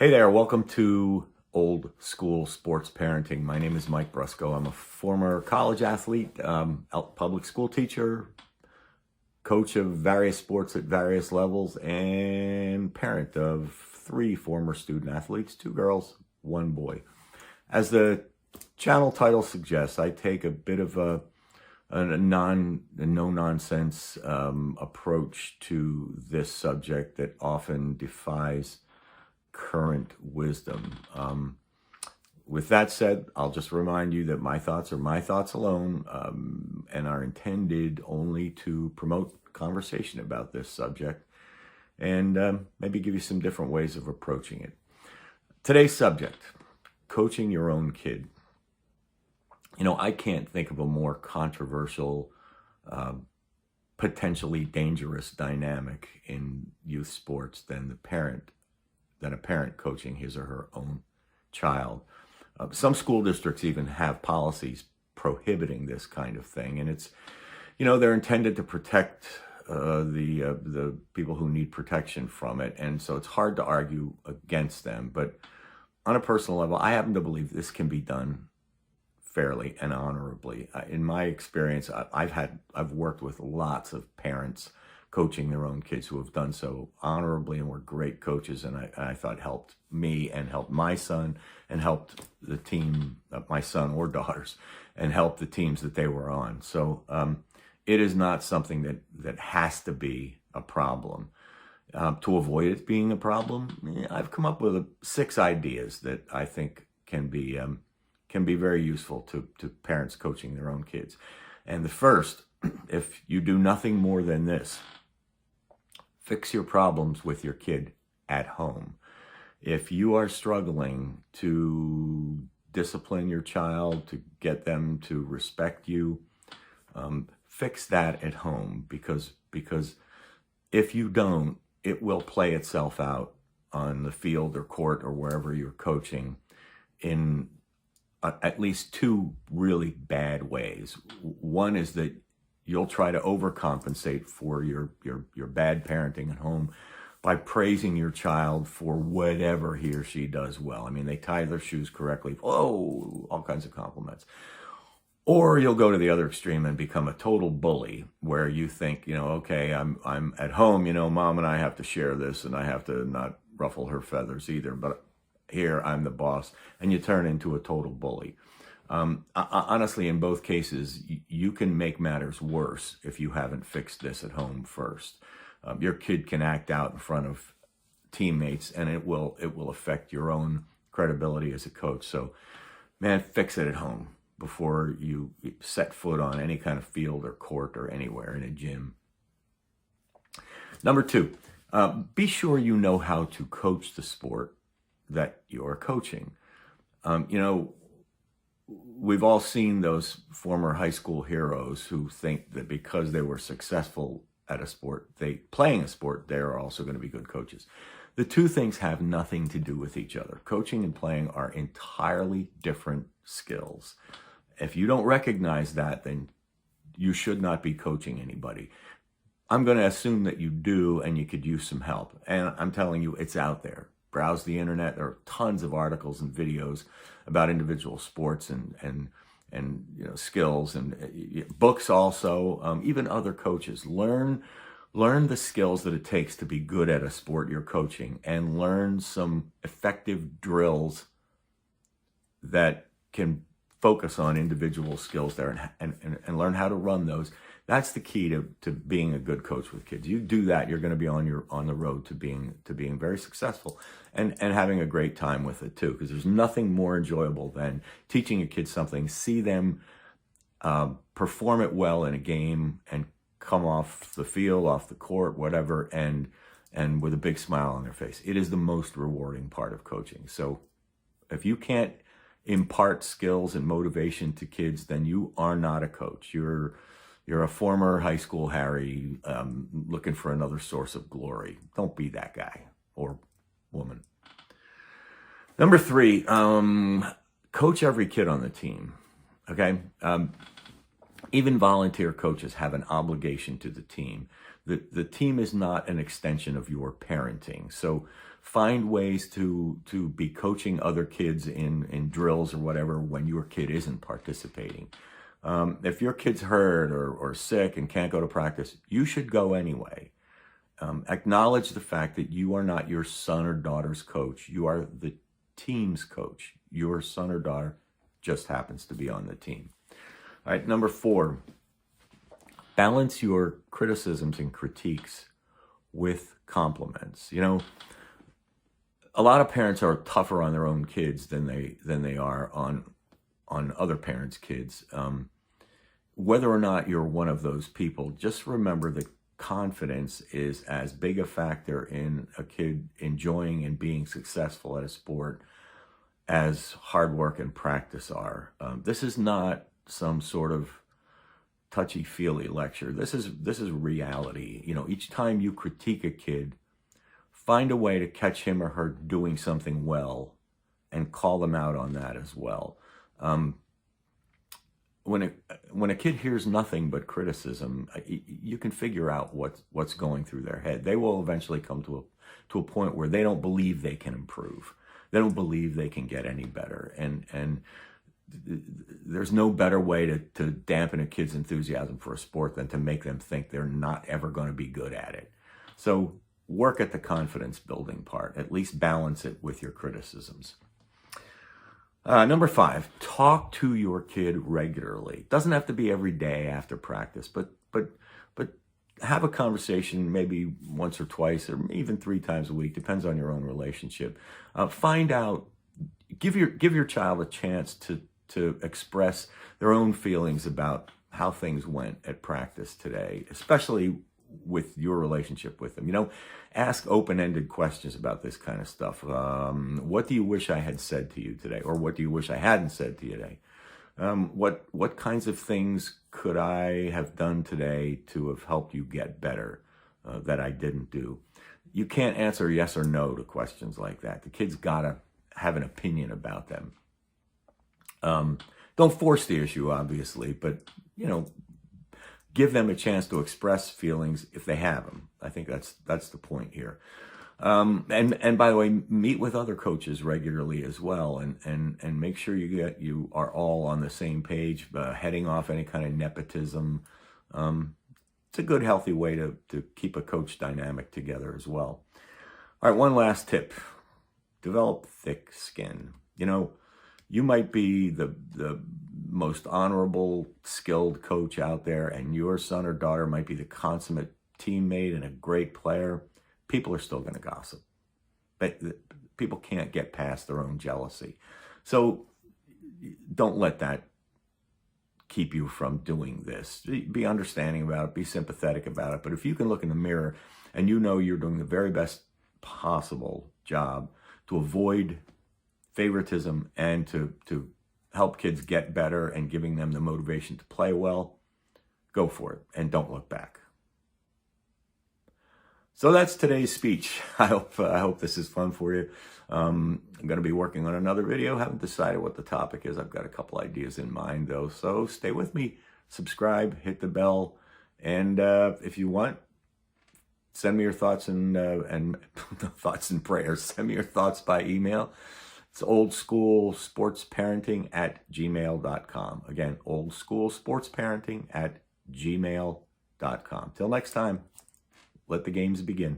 Hey there, welcome to Old School Sports Parenting. My name is Mike Brusco. I'm a former college athlete, public school teacher, coach of various sports at various levels, and parent of 3 former student athletes, 2 girls, 1 boy. As the channel title suggests, I take a bit of a no-nonsense approach to this subject that often defies current wisdom. With that said, I'll just remind you that my thoughts are my thoughts alone, and are intended only to promote conversation about this subject and maybe give you some different ways of approaching it. Today's subject, coaching your own kid. You know, I can't think of a more controversial, potentially dangerous dynamic in youth sports than a parent coaching his or her own child. Some school districts even have policies prohibiting this kind of thing, and it's, you know, they're intended to protect the people who need protection from it, and so it's hard to argue against them. But on a personal level, I happen to believe this can be done fairly and honorably. In my experience, I've worked with lots of parents coaching their own kids who have done so honorably and were great coaches, and I thought helped me and helped my son and helped the team, my son or daughters, and helped the teams that they were on. So it is not something that has to be a problem. To avoid it being a problem, I've come up with 6 ideas that I think can be very useful to parents coaching their own kids. And the first, if you do nothing more than this, fix your problems with your kid at home. If you are struggling to discipline your child, to get them to respect you, fix that at home, because if you don't, it will play itself out on the field or court or wherever you're coaching in at least 2 really bad ways. One is that you'll try to overcompensate for your bad parenting at home by praising your child for whatever he or she does well. I mean, they tie their shoes correctly. Oh, all kinds of compliments. Or you'll go to the other extreme and become a total bully, where you think, you know, okay, I'm at home, you know, mom and I have to share this, and I have to not ruffle her feathers either, but here I'm the boss, and you turn into a total bully. Honestly, in both cases, you can make matters worse if you haven't fixed this at home first. Your kid can act out in front of teammates, and it will affect your own credibility as a coach. So, man, fix it at home before you set foot on any kind of field or court or anywhere in a gym. Number 2, be sure you know how to coach the sport that you're coaching. You know, we've all seen those former high school heroes who think that because they were successful at a sport, playing a sport, they are also going to be good coaches. The 2 things have nothing to do with each other. Coaching and playing are entirely different skills. If you don't recognize that, then you should not be coaching anybody. I'm going to assume that you do, and you could use some help. And I'm telling you, it's out there. Browse the internet. There are tons of articles and videos about individual sports and you know, skills, and books also. Even other coaches. Learn the skills that it takes to be good at a sport you're coaching, and learn some effective drills that can focus on individual skills there, and learn how to run those. That's the key to being a good coach with kids. You do that, you're going to be on the road to being very successful and having a great time with it too. Because there's nothing more enjoyable than teaching a kid something, see them perform it well in a game, and come off the field, off the court, whatever, and with a big smile on their face. It is the most rewarding part of coaching. So if you can't impart skills and motivation to kids, then you are not a coach. You're a former high school Harry looking for another source of glory. Don't be that guy or woman. Number 3, coach every kid on the team, okay? Even volunteer coaches have an obligation to the team. The team is not an extension of your parenting. So find ways to be coaching other kids in drills or whatever when your kid isn't participating. If your kid's hurt or sick and can't go to practice, you should go anyway. Acknowledge the fact that you are not your son or daughter's coach. You are the team's coach. Your son or daughter just happens to be on the team. All right, number 4, balance your criticisms and critiques with compliments. You know, a lot of parents are tougher on their own kids than they are on other parents' kids. Whether or not you're one of those people, just remember that confidence is as big a factor in a kid enjoying and being successful at a sport as hard work and practice are. This is not some sort of touchy-feely lecture. This is reality. You know, each time you critique a kid, find a way to catch him or her doing something well and call them out on that as well. When a kid hears nothing but criticism, you can figure out what's going through their head. They will eventually come to a point where they don't believe they can improve. They don't believe they can get any better. And there's no better way to dampen a kid's enthusiasm for a sport than to make them think they're not ever going to be good at it. So work at the confidence building part. At least balance it with your criticisms. Number 5, talk to your kid regularly. Doesn't have to be every day after practice, but have a conversation maybe once or twice or even 3 times a week. Depends on your own relationship. Find out, give your child a chance to express their own feelings about how things went at practice today, especially with your relationship with them. You know, ask open-ended questions about this kind of stuff. What do you wish I had said to you today? Or what do you wish I hadn't said to you today? What kinds of things could I have done today to have helped you get better that I didn't do? You can't answer yes or no to questions like that. The kid's got to have an opinion about them. Don't force the issue, obviously, but, you know, give them a chance to express feelings if they have them. I think that's the point here. And by the way, meet with other coaches regularly as well, and make sure you are all on the same page, heading off any kind of nepotism. It's a good, healthy way to keep a coach dynamic together as well. All right, one last tip: develop thick skin. You know, you might be the most honorable, skilled coach out there, and your son or daughter might be the consummate teammate and a great player. People are still going to gossip. People can't get past their own jealousy. So don't let that keep you from doing this. Be understanding about it. Be sympathetic about it. But if you can look in the mirror and you know you're doing the very best possible job to avoid favoritism and to help kids get better and giving them the motivation to play well, go for it and don't look back. So that's today's speech. I hope this is fun for you. I'm going to be working on another video. Haven't decided what the topic is. I've got a couple ideas in mind though. So stay with me, subscribe, hit the bell, and if you want, send me your thoughts and thoughts and prayers. Send me your thoughts by email. It's oldschoolsportsparenting@gmail.com. Again, oldschoolsportsparenting@gmail.com. Till next time, let the games begin.